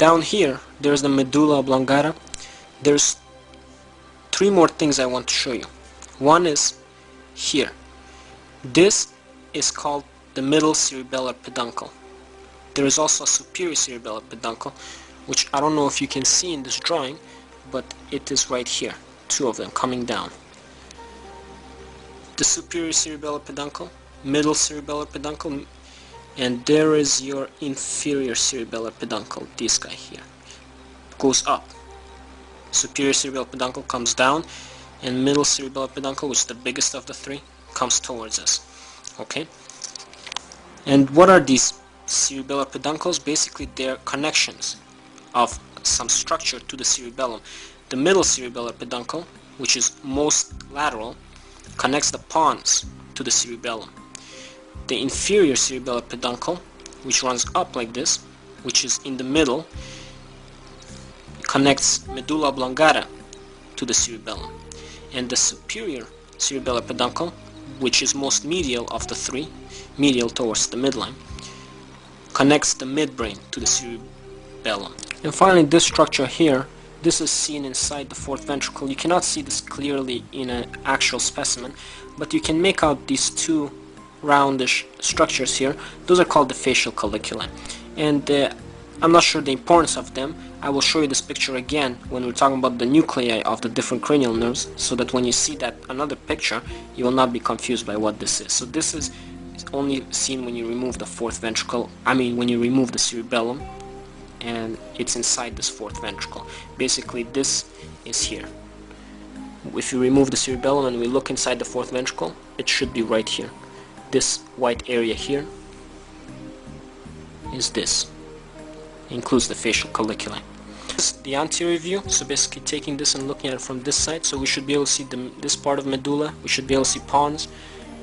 Down here, there's the medulla oblongata. There's three more things I want to show you. One is here. This is called the middle cerebellar peduncle. There is also a superior cerebellar peduncle, which I don't know if you can see in this drawing, but it is right here. Two of them coming down. The superior cerebellar peduncle, middle cerebellar peduncle, and there is your inferior cerebellar peduncle, this guy here. Goes up. Superior cerebellar peduncle comes down, and middle cerebellar peduncle, which is the biggest of the three, comes towards us. Okay? And what are these cerebellar peduncles? Basically, they're connections of some structure to the cerebellum. The middle cerebellar peduncle, which is most lateral, connects the pons to the cerebellum. The inferior cerebellar peduncle, which runs up like this, which is in the middle, connects medulla oblongata to the cerebellum. And the superior cerebellar peduncle, which is most medial of the three, medial towards the midline, connects the midbrain to the cerebellum. And finally, this structure here, this is seen inside the fourth ventricle. You cannot see this clearly in an actual specimen, but you can make out these two roundish structures here. Those are called the facial colliculi. And I'm not sure the importance of them. I will show you this picture again when we're talking about the nuclei of the different cranial nerves, so that when you see that another picture, you will not be confused by what this is. So this is only seen when you remove the fourth ventricle, when you remove the cerebellum, and it's inside this fourth ventricle. Basically, this is here. If you remove the cerebellum and we look inside the fourth ventricle, it should be right here. This white area here is this. It includes the facial colliculi. This is the anterior view, so basically taking this and looking at it from this side, so we should be able to see this part of medulla, we should be able to see pons,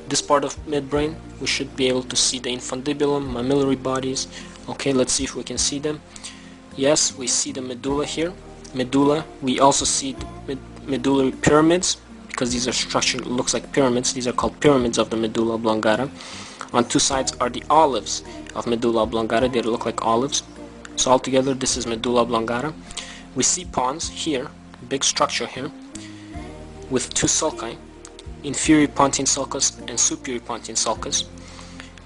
this part of midbrain, we should be able to see the infundibulum, mammillary bodies. Okay, let's see if we can see them. Yes, we see the medulla here. Medulla, we also see the medullary pyramids, because these are structured, looks like pyramids. These are called pyramids of the medulla oblongata. On two sides are the olives of medulla oblongata. They look like olives. So altogether, this is medulla oblongata. We see pons here, big structure here, with two sulci, inferior pontine sulcus and superior pontine sulcus.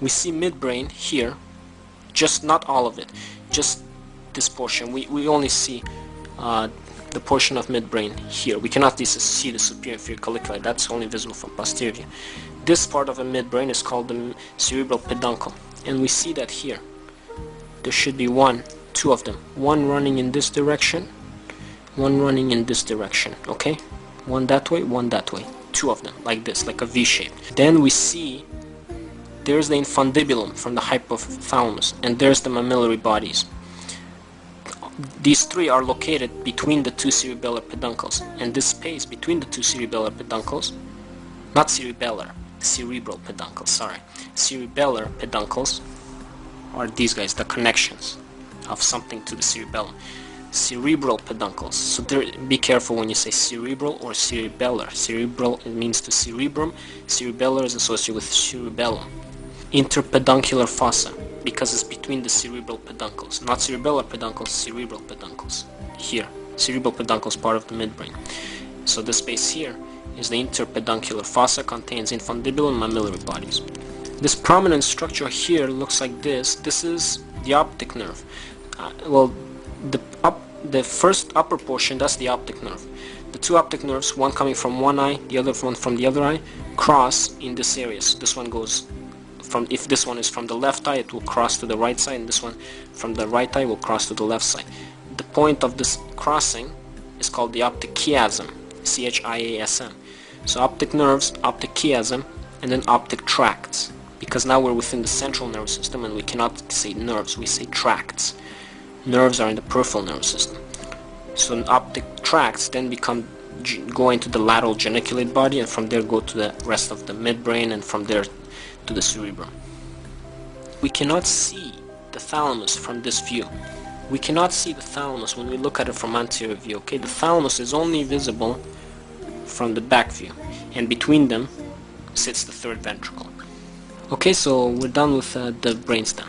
We see midbrain here, just not all of it, just this portion. We only see the portion of midbrain here. We cannot see the superior inferior colliculi. That's only visible from posterior view. This part of the midbrain is called the cerebral peduncle, and we see that here. There should be two of them. One running in this direction, one running in this direction. Okay, one that way, one that way. Two of them, like this, like a V shape. Then we see there's the infundibulum from the hypothalamus, and there's the mammillary bodies. These three are located between the two cerebellar peduncles, and this space between the two cerebellar peduncles, not cerebellar, cerebral peduncles, sorry. Cerebellar peduncles are these guys, the connections of something to the cerebellum. Cerebral peduncles, so be careful when you say cerebral or cerebellar. Cerebral, it means to cerebrum, cerebellar is associated with cerebellum. Interpeduncular fossa, because it's between the cerebral peduncles, not cerebellar peduncles, cerebral peduncles. Here, cerebral peduncles part of the midbrain. So the space here is the interpeduncular fossa, contains infundibulum and mammillary bodies. This prominent structure here looks like this. This is the optic nerve. The first upper portion, that's the optic nerve. The two optic nerves, one coming from one eye, the other one from the other eye, cross in this area. So this one goes from, if this one is from the left eye, it will cross to the right side, and this one from the right eye will cross to the left side. The point of this crossing is called the optic chiasm, C-H-I-A-S-M. So optic nerves, optic chiasm, and then optic tracts. Because now we're within the central nervous system and we cannot say nerves, we say tracts. Nerves are in the peripheral nervous system. So optic tracts then go into the lateral geniculate body, and from there go to the rest of the midbrain, and from there to the cerebrum. We cannot see the thalamus from this view. We cannot see the thalamus when we look at it from anterior view. Okay, the thalamus is only visible from the back view, and between them sits the third ventricle. Okay, so we're done with the brainstem.